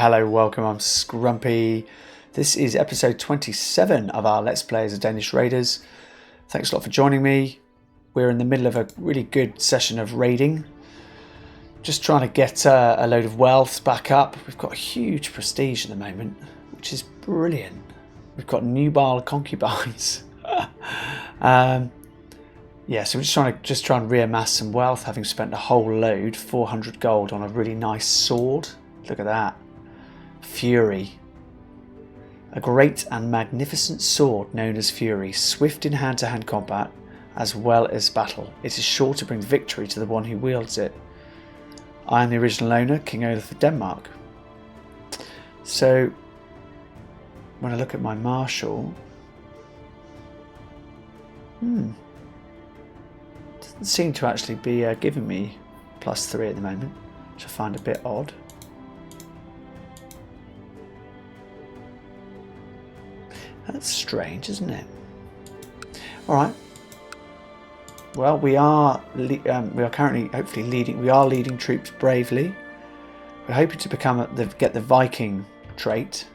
Hello, welcome, I'm Scrumpy. This is episode 27 of our Let's Play as a Danish Raiders. Thanks a lot for joining me. We're in the middle of a really good session of raiding. Just trying to get a load of wealth back up. We've got a huge prestige at the moment, which is brilliant. We've got nubile concubines. Yeah, so we're just trying to reamass some wealth, having spent a whole load, 400 gold, on a really nice sword. Look at that. Fury. A great and magnificent sword known as Fury, swift in hand-to-hand combat as well as battle. It is sure to bring victory to the one who wields it. I am the original owner, King Olaf of Denmark. So, when I look at my marshal, doesn't seem to actually be giving me +3 at the moment, which I find a bit odd. That's strange, isn't it? All right. Well, we are currently hopefully leading. We are leading troops bravely. We're hoping to get the Viking trait.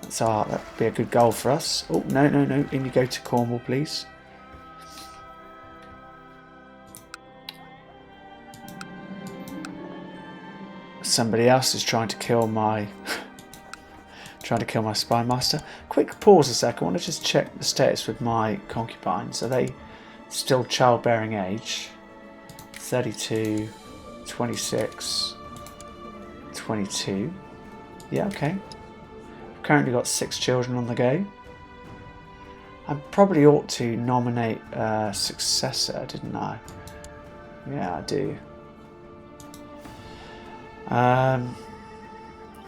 That'd be a good goal for us. Oh no! In you go to Cornwall, please. Somebody else is trying to kill my spy master. Quick pause a sec. I want to just check the status with my concubines. Are they still childbearing age? 32, 26, 22. Yeah, okay. I've currently got 6 children on the go. I probably ought to nominate a successor, didn't I? Yeah, I do.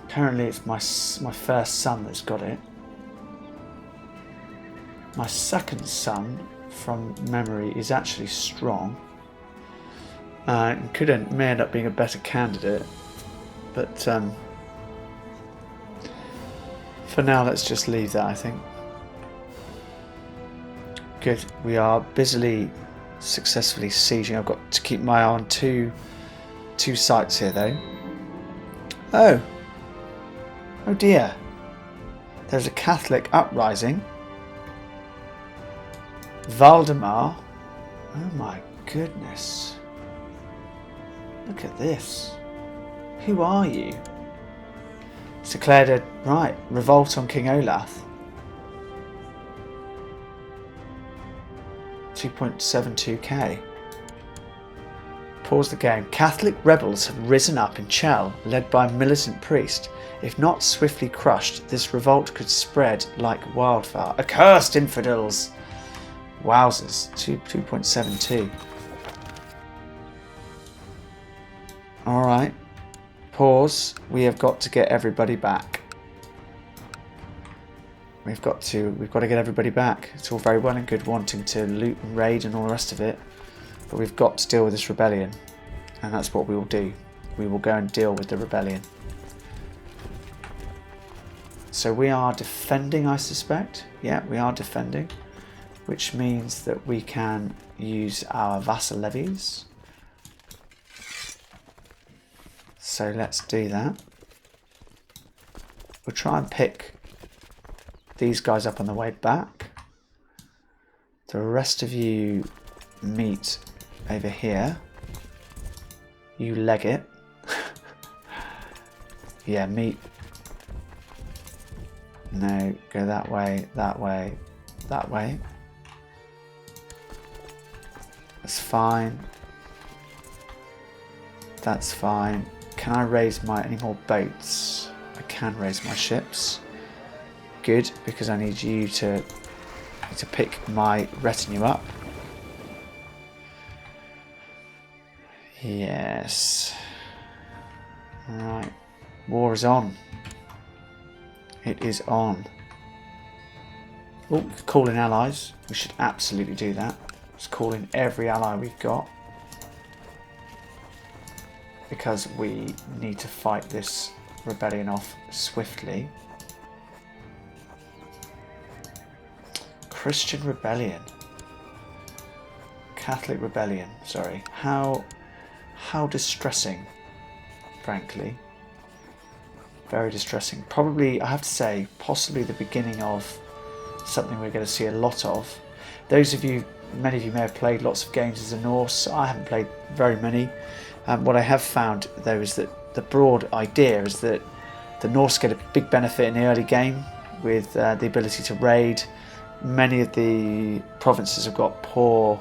Apparently it's my first son that's got it. My second son, from memory, is actually strong. And may end up being a better candidate. But for now, let's just leave that, I think. Good. We are busily, successfully sieging. I've got to keep my eye on two sites here, though. Oh dear. There's a Catholic uprising. Valdemar. Oh my goodness. Look at this. Who are you? It's declared a revolt on King Olaf. 2.72k. Pause the game. Catholic rebels have risen up in Chell, led by a militant priest. If not swiftly crushed, this revolt could spread like wildfire. Accursed infidels! Wowzers. 2.72. Alright. Pause. We have got to get everybody back. We've got to get everybody back. It's all very well and good wanting to loot and raid and all the rest of it. But we've got to deal with this rebellion. And that's what we will do. We will go and deal with the rebellion. So we are defending, I suspect. Yeah, we are defending. Which means that we can use our vassal levies. So let's do that. We'll try and pick these guys up on the way back. The rest of you meet over here. You leg it. Yeah, meet. No, go that way, that way, that way. That's fine. That's fine. Can I raise any more boats? I can raise my ships. Good, because I need you to pick my retinue up. Yes. Alright. War is on. It is on. Oh, call in allies. We should absolutely do that. Let's call in every ally we've got. Because we need to fight this rebellion off swiftly. Christian rebellion. Catholic rebellion, sorry. How distressing, frankly. Very distressing. Probably, I have to say, possibly the beginning of something we're going to see a lot of. Those of you, many of you may have played lots of games as a Norse. I haven't played very many. What I have found, though, is that the broad idea is that the Norse get a big benefit in the early game with the ability to raid. Many of the provinces have got poor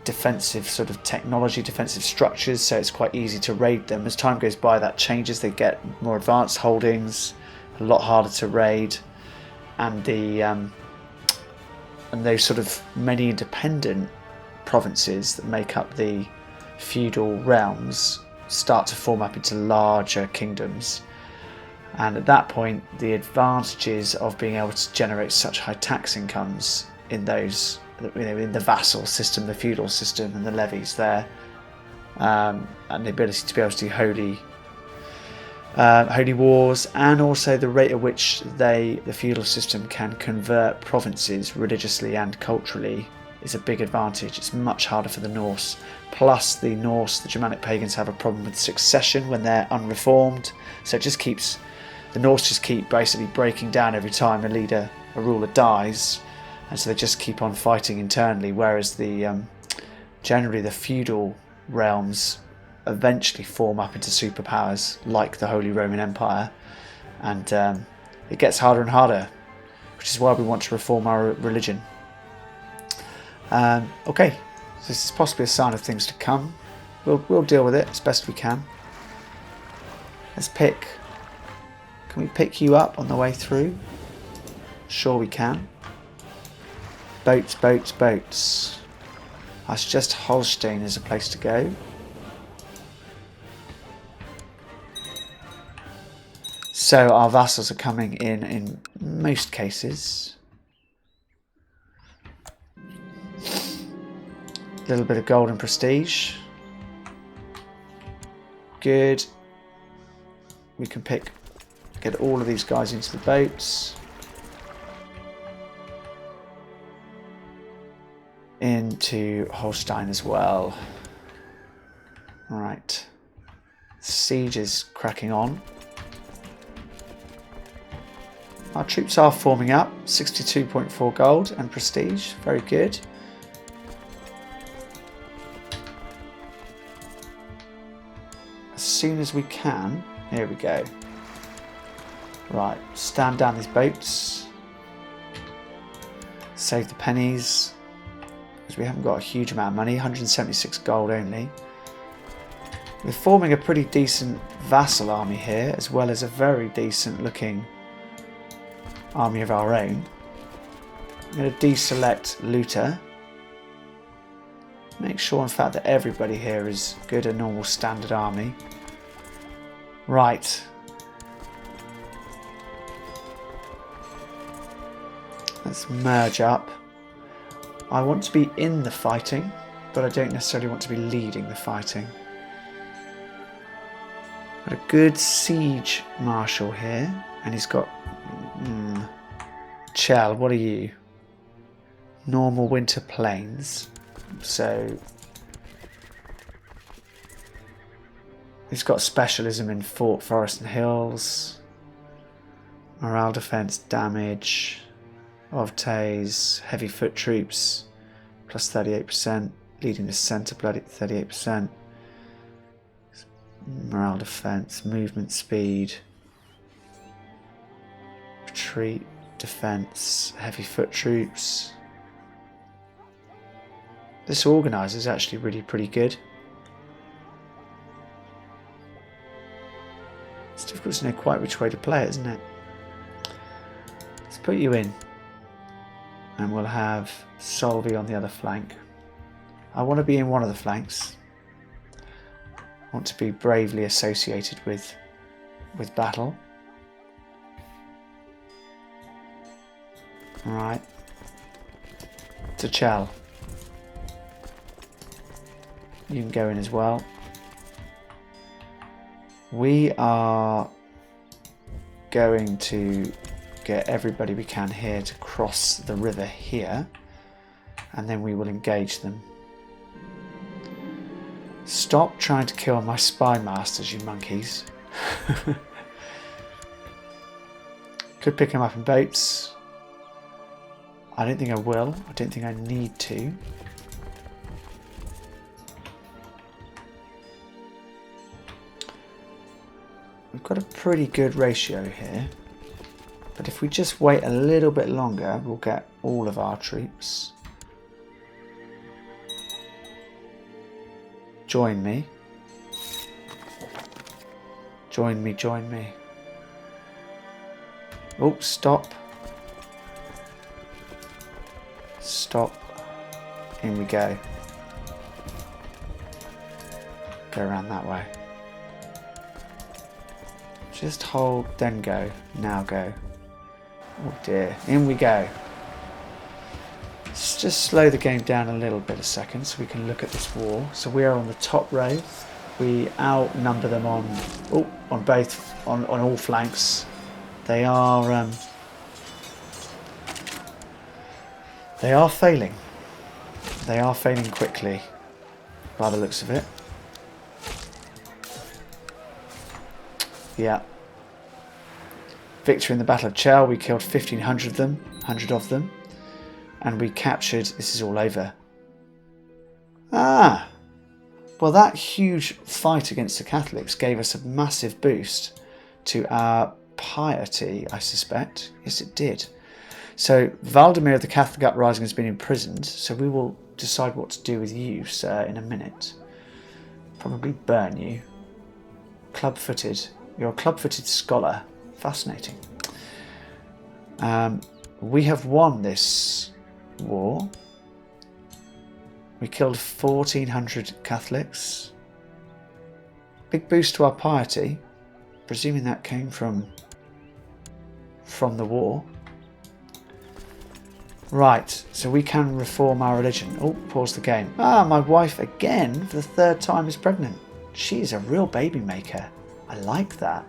defensive sort of technology, defensive structures, so it's quite easy to raid them. As time goes by, that changes. They get more advanced holdings, a lot harder to raid, and those sort of many independent provinces that make up the feudal realms start to form up into larger kingdoms. And at that point, the advantages of being able to generate such high tax incomes in those, in the vassal system, the feudal system, and the levies there, and the ability to be able to do holy wars, and also the rate at which the feudal system can convert provinces religiously and culturally is a big advantage. It's much harder for the Norse. Plus, the Germanic pagans have a problem with succession when they're unreformed, so it just keeps. The Norse just keep basically breaking down every time a ruler dies, and so they just keep on fighting internally, whereas generally the feudal realms eventually form up into superpowers like the Holy Roman Empire, and it gets harder and harder, which is why we want to reform our religion. Okay, so this is possibly a sign of things to come. We'll deal with it as best we can. Let's pick. Can we pick you up on the way through? Sure we can. Boats, boats, boats. I suggest Holstein is a place to go. So our vassals are coming in most cases. A little bit of gold and prestige. Good. We can get all of these guys into the boats. Into Holstein as well. Alright. Siege is cracking on. Our troops are forming up. 62.4 gold and prestige. Very good. As soon as we can. Here we go. Right, stand down these boats. Save the pennies. Because we haven't got a huge amount of money. 176 gold only. We're forming a pretty decent vassal army here, as well as a very decent looking army of our own. I'm going to deselect looter. Make sure, in fact, that everybody here is good, a normal standard army. Right. Let's merge up. I want to be in the fighting, but I don't necessarily want to be leading the fighting. Got a good siege marshal here, and he's got Chell, what are you? Normal winter plains. So he's got specialism in fort, forest and hills. Morale, defense, damage. Ovtays, heavy foot troops, plus 38%, leading the centre, bloody 38%. Morale, defense, movement speed, retreat, defense, heavy foot troops. This organizer is actually really pretty good. It's difficult to know quite which way to play it, isn't it? Let's put you in. And we'll have Solvi on the other flank. I want to be in one of the flanks. I want to be bravely associated with battle. Alright. To Chell. You can go in as well. We are going to get everybody we can here to cross the river here, and then we will engage them. Stop trying to kill my spy masters, you monkeys. Could pick him up in boats. I don't think I will. I don't think I need to. We've got a pretty good ratio here. But if we just wait a little bit longer, we'll get all of our troops. Join me. Join me, join me. Oh, stop. Stop. In we go. Go around that way. Just hold, then go. Now go. Oh dear. In we go. Let's just slow the game down a little bit a second so we can look at this war. So we are on the top row. We outnumber them on all flanks. They are failing. They are failing quickly, by the looks of it. Yeah. Victory in the Battle of Shea. We killed 1,500 of them, and we captured. This is all over. Ah. Well, that huge fight against the Catholics gave us a massive boost to our piety, I suspect. Yes, it did. So, Valdemir of the Catholic Uprising has been imprisoned, so we will decide what to do with you, sir, in a minute. Probably burn you. Club-footed. You're a club-footed scholar. Fascinating. We have won this war. We killed 1,400 Catholics. Big boost to our piety, presuming that came from the war. Right, so we can reform our religion. Oh, pause the game. Ah, my wife again for the third time is pregnant. She's a real baby maker. I like that.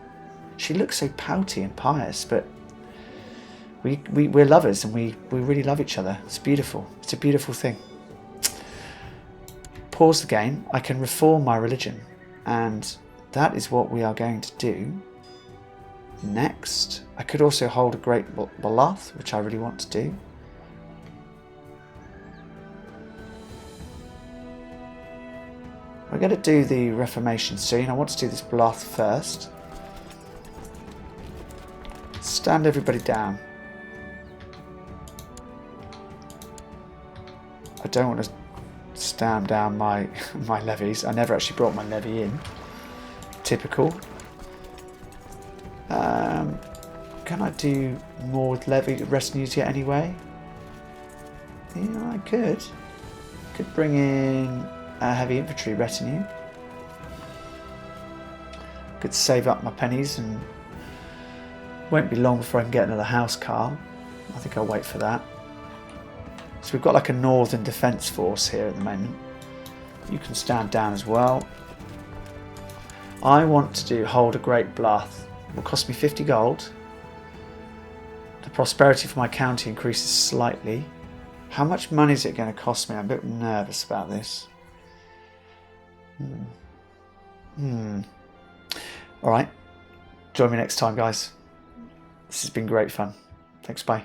She looks so pouty and pious, but we're lovers and we really love each other. It's beautiful. It's a beautiful thing. Pause the game. I can reform my religion, and that is what we are going to do next. I could also hold a great Baloth, which I really want to do. We're going to do the Reformation soon. I want to do this Baloth first. Stand everybody down. I don't want to stand down my levies. I never actually brought my levy in. Typical. Can I do more with levy retinues yet anyway? Yeah, I could. Could bring in a heavy infantry retinue. Could save up my pennies and won't be long before I can get another house car. I think I'll wait for that. So we've got like a northern defence force here at the moment. You can stand down as well. I want to hold a great Bluff. It will cost me 50 gold. The prosperity for my county increases slightly. How much money is it going to cost me? I'm a bit nervous about this. Alright. Join me next time, guys. This has been great fun. Thanks, bye.